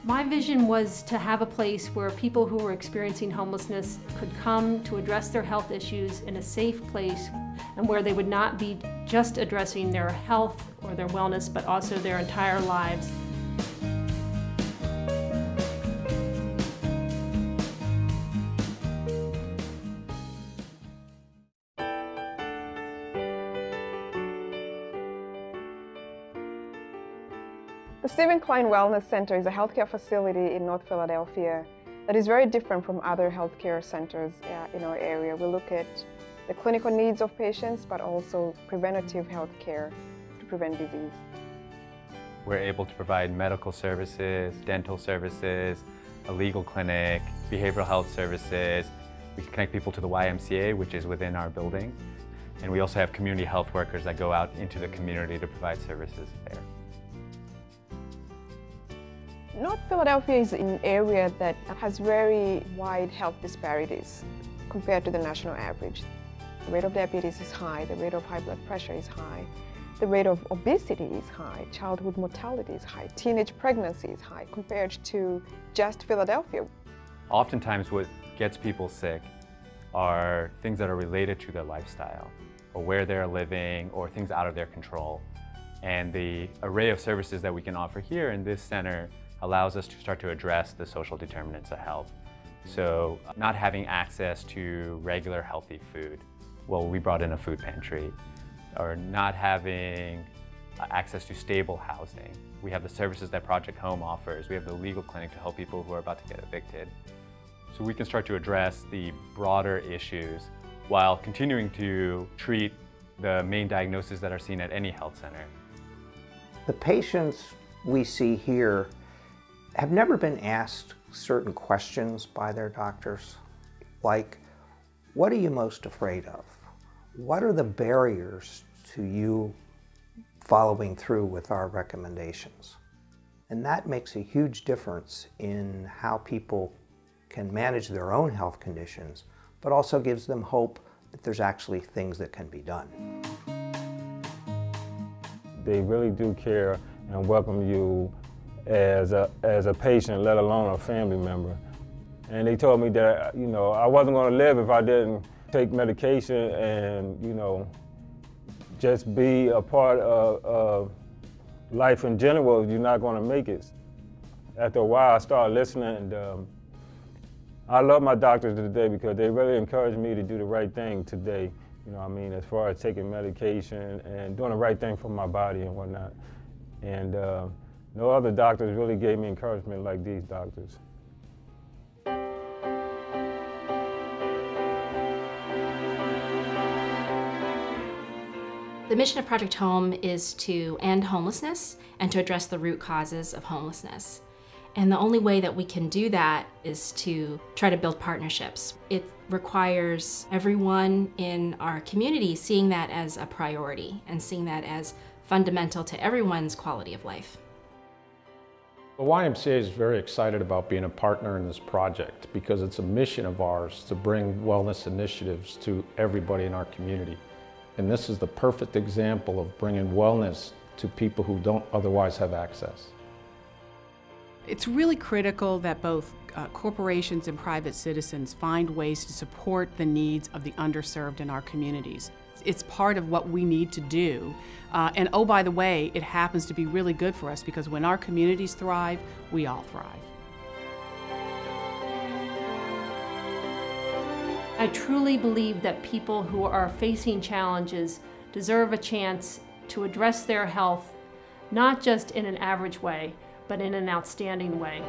My vision was to have a place where people who were experiencing homelessness could come to address their health issues in a safe place, and where they would not be just addressing their health or their wellness, but also their entire lives. The Stephen Klein Wellness Center is a healthcare facility in North Philadelphia that is very different from other healthcare centers in our area. We look at the clinical needs of patients, but also preventative healthcare to prevent disease. We're able to provide medical services, dental services, a legal clinic, behavioral health services. We can connect people to the YMCA, which is within our building. And we also have community health workers that go out into the community to provide services there. North Philadelphia is an area that has very wide health disparities compared to the national average. The rate of diabetes is high, the rate of high blood pressure is high, the rate of obesity is high, childhood mortality is high, teenage pregnancy is high compared to just Philadelphia. Oftentimes what gets people sick are things that are related to their lifestyle, or where they're living, or things out of their control. And the array of services that we can offer here in this center allows us to start to address the social determinants of health. So not having access to regular healthy food. Well, we brought in a food pantry. Or not having access to stable housing. We have the services that Project Home offers. We have the legal clinic to help people who are about to get evicted. So we can start to address the broader issues while continuing to treat the main diagnoses that are seen at any health center. The patients we see here have never been asked certain questions by their doctors, like, what are you most afraid of? What are the barriers to you following through with our recommendations? And that makes a huge difference in how people can manage their own health conditions, but also gives them hope that there's actually things that can be done. They really do care and welcome you as a patient, let alone a family member. And they told me that, I wasn't going to live if I didn't take medication and, just be a part of life in general. You're not going to make it. After a while, I started listening, and I love my doctors today because they really encouraged me to do the right thing today. As far as taking medication and doing the right thing for my body and whatnot. And no other doctors really gave me encouragement like these doctors. The mission of Project Home is to end homelessness and to address the root causes of homelessness. And the only way that we can do that is to try to build partnerships. It requires everyone in our community seeing that as a priority and seeing that as fundamental to everyone's quality of life. The YMCA is very excited about being a partner in this project because it's a mission of ours to bring wellness initiatives to everybody in our community. And this is the perfect example of bringing wellness to people who don't otherwise have access. It's really critical that both corporations and private citizens find ways to support the needs of the underserved in our communities. It's part of what we need to do. And oh, by the way, it happens to be really good for us because when our communities thrive, we all thrive. I truly believe that people who are facing challenges deserve a chance to address their health, not just in an average way, but in an outstanding way.